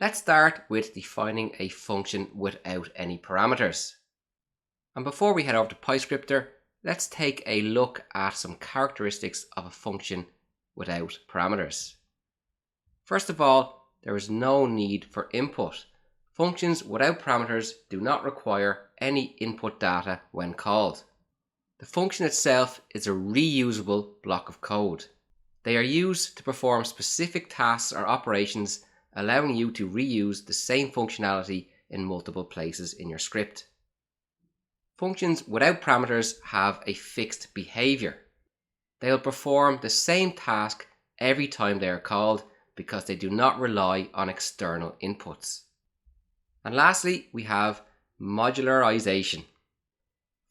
Let's start with defining a function without any parameters. And before we head over to PyScripter, let's take a look at some characteristics of a function without parameters. First of all, there is no need for input. Functions without parameters do not require any input data when called. The function itself is a reusable block of code. They are used to perform specific tasks or operations, allowing you to reuse the same functionality in multiple places in your script. Functions without parameters have a fixed behavior. They will perform the same task every time they are called because they do not rely on external inputs. And lastly, we have modularization.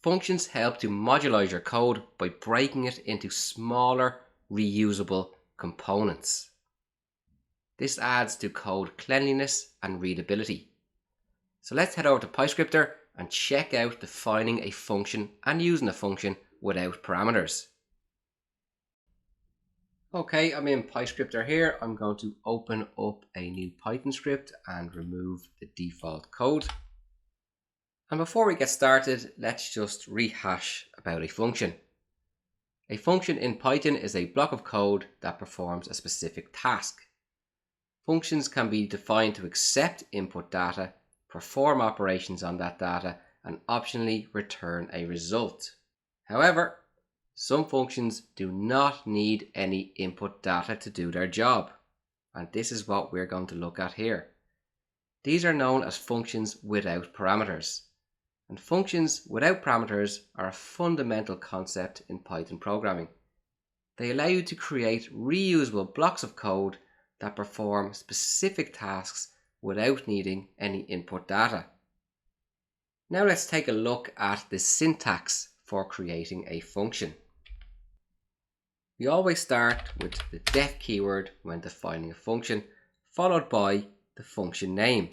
Functions help to modularize your code by breaking it into smaller, reusable components. This adds to code cleanliness and readability. So let's head over to PyScripter and check out defining a function and using a function without parameters. Okay, I'm in PyScripter here. I'm going to open up a new Python script and remove the default code. And before we get started, let's just rehash about a function. A function in Python is a block of code that performs a specific task. Functions can be defined to accept input data, perform operations on that data, and optionally return a result. However, some functions do not need any input data to do their job, and this is what we're going to look at here. These are known as functions without parameters, and functions without parameters are a fundamental concept in Python programming. They allow you to create reusable blocks of code that perform specific tasks without needing any input data. Now let's take a look at the syntax for creating a function. We always start with the def keyword when defining a function, followed by the function name.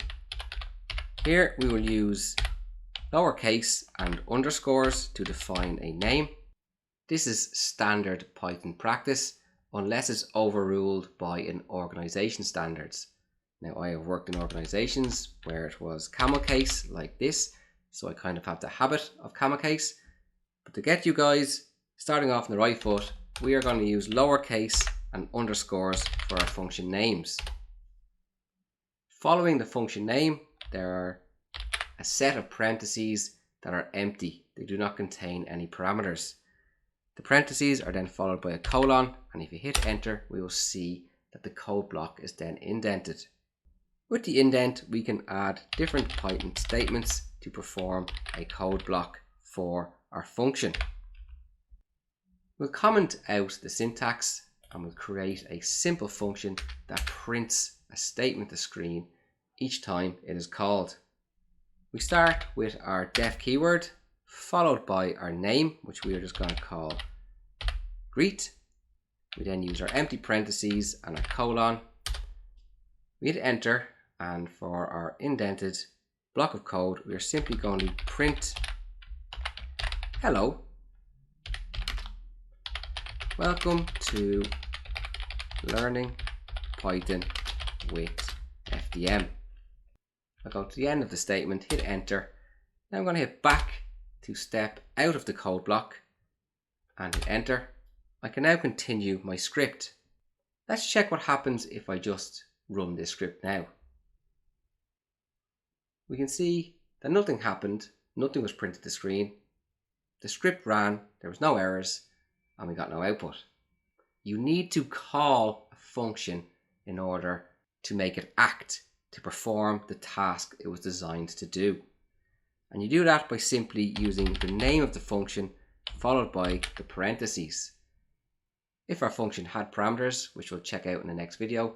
Here we will use lowercase and underscores to define a name. This is standard Python practice unless it's overruled by an organization standards. Now I have worked in organizations where it was camel case like this, so I kind of have the habit of camel case. But to get you guys starting off on the right foot, we are going to use lowercase and underscores for our function names. Following the function name, there are a set of parentheses that are empty. They do not contain any parameters. The parentheses are then followed by a colon, and if you hit enter, we will see that the code block is then indented. With the indent, we can add different Python statements to perform a code block for our function. We'll comment out the syntax and we'll create a simple function that prints a statement to screen each time it is called. We start with our def keyword, followed by our name, which we are just going to call greet. We then use our empty parentheses and our colon. We hit enter, and for our indented block of code, we are simply going to print hello. Welcome to learning Python with FDM. I'll go to the end of the statement, hit enter. Now I'm going to hit back to step out of the code block and hit enter. I can now continue my script. Let's check what happens if I just run this script now. We can see that nothing happened, nothing was printed to the screen. The script ran, there was no errors, and we got no output. You need to call a function in order to make it act, to perform the task it was designed to do. And you do that by simply using the name of the function followed by the parentheses. If our function had parameters, which we'll check out in the next video,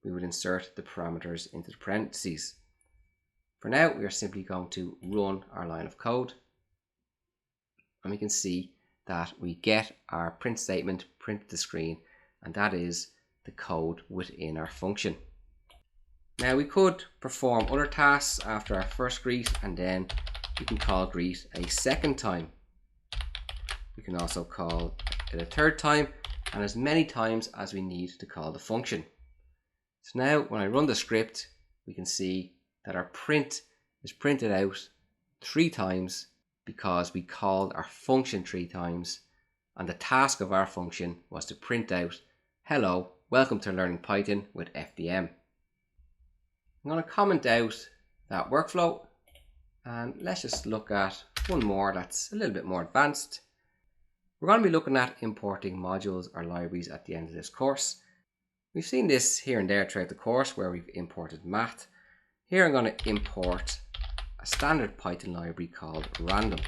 we would insert the parameters into the parentheses. For now, we are simply going to run our line of code, and we can see that we get our print statement printed to the screen, and that is the code within our function. Now we could perform other tasks after our first greet, and then we can call greet a second time. We can also call it a third time, and as many times as we need to call the function. So now when I run the script, we can see that our print is printed out 3 times because we called our function 3 times, and the task of our function was to print out, hello, welcome to learning Python with FDM. I'm going to comment out that workflow, and let's just look at one more that's a little bit more advanced. We're going to be looking at importing modules or libraries at the end of this course. We've seen this here and there throughout the course where we've imported math. Here I'm going to import a standard Python library called random.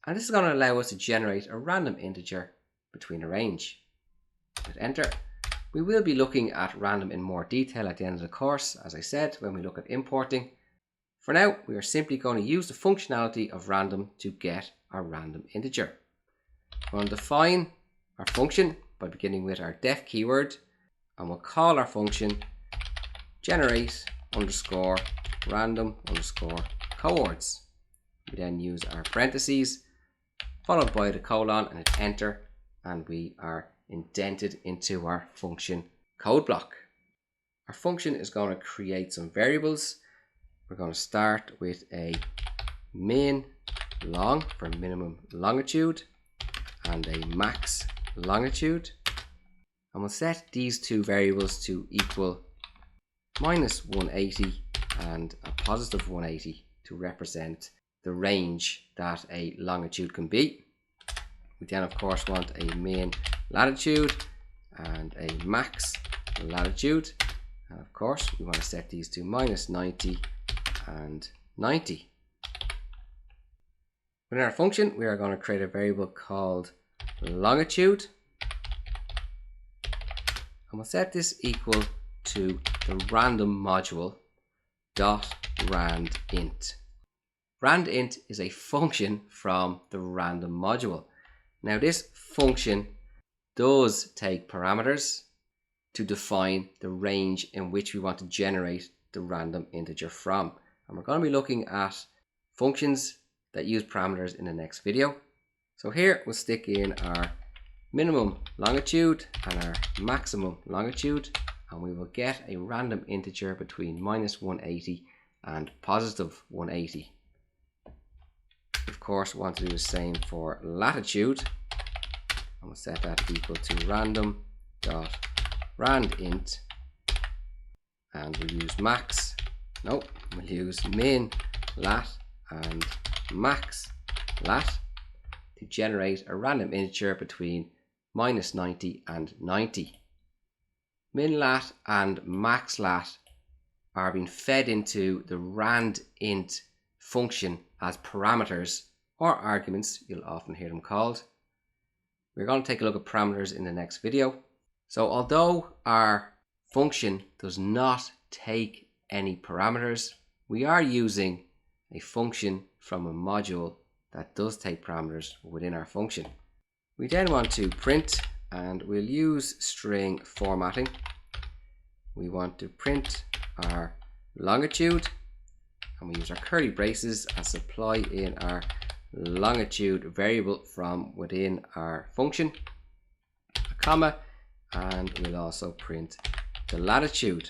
And this is going to allow us to generate a random integer between a range. Hit enter. We will be looking at random in more detail at the end of the course, as I said, when we look at importing. For now, we are simply going to use the functionality of random to get our random integer. We're going to define our function by beginning with our def keyword, and we'll call our function generate underscore random underscore cohorts. We then use our parentheses followed by the colon and hit enter, and we are indented into our function code block. Our function is going to create some variables. We're going to start with a min long for minimum longitude and a max longitude, and we'll set these two variables to equal minus 180 and a positive 180 to represent the range that a longitude can be. We then of course want a min latitude and a max latitude, and of course we want to set these to minus 90 and 90. Within our function we are going to create a variable called longitude, and we'll set this equal to the random module dot randint. Randint is a function from the random module. Now this function does take parameters to define the range in which we want to generate the random integer from, and we're going to be looking at functions that use parameters in the next video. So here we'll stick in our minimum longitude and our maximum longitude, and we will get a random integer between minus 180 and positive 180. Of course, we want to do the same for latitude, and we'll set that equal to random dot randint, and we'll use we'll use min lat and max lat to generate a random integer between minus 90 and 90. Min lat and max lat are being fed into the randint function as parameters or arguments, you'll often hear them called. We're going to take a look at parameters in the next video. So although our function does not take any parameters, we are using a function from a module that does take parameters within our function. We then want to print, and we'll use string formatting. We want to print our longitude, and we use our curly braces and supply in our longitude variable from within our function, a comma, and we'll also print the latitude.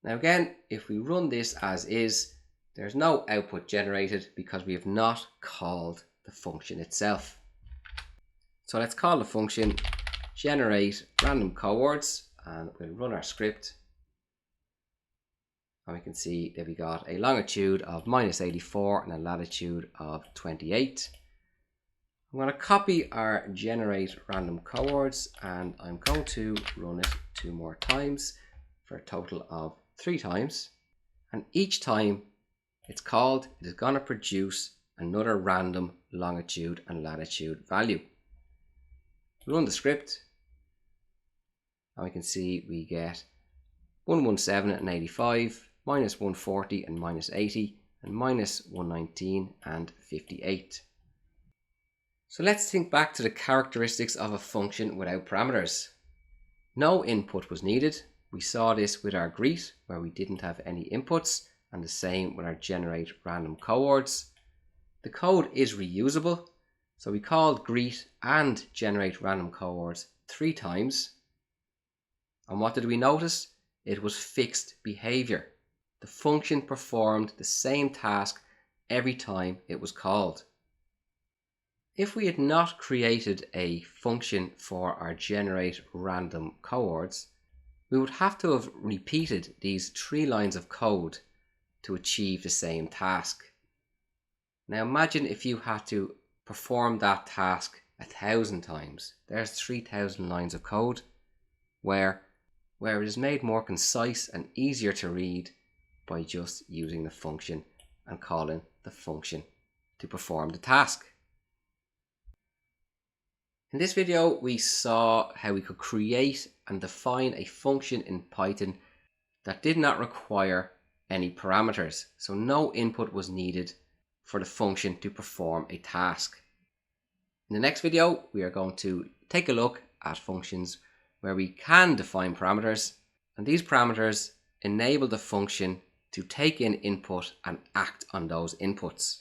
Now again, if we run this as is, there's no output generated because we have not called the function itself. So let's call the function generate random cohorts, and we'll run our script, and we can see that we got a longitude of minus 84 and a latitude of 28. I'm going to copy our generate random cohorts, and I'm going to run it 2 more times for a total of 3 times, and each time it's called, it is going to produce another random longitude and latitude value. Run the script, and we can see we get 117 and 85, minus 140 and minus 80, and minus 119 and 58. So let's think back to the characteristics of a function without parameters. No input was needed. We saw this with our greet, where we didn't have any inputs, and the same with our generate random cohorts. The code is reusable, so we called greet and generate random cohorts 3 times. And what did we notice? It was fixed behavior. The function performed the same task every time it was called. If we had not created a function for our generate random cohorts, we would have to have repeated these 3 lines of code to achieve the same task. Now imagine if you had to perform that task 1,000 times. There's 3,000 lines of code where it is made more concise and easier to read by just using the function and calling the function to perform the task. In this video, we saw how we could create and define a function in Python that did not require any parameters, so no input was needed for the function to perform a task. In the next video, we are going to take a look at functions where we can define parameters, and these parameters enable the function to take in input and act on those inputs.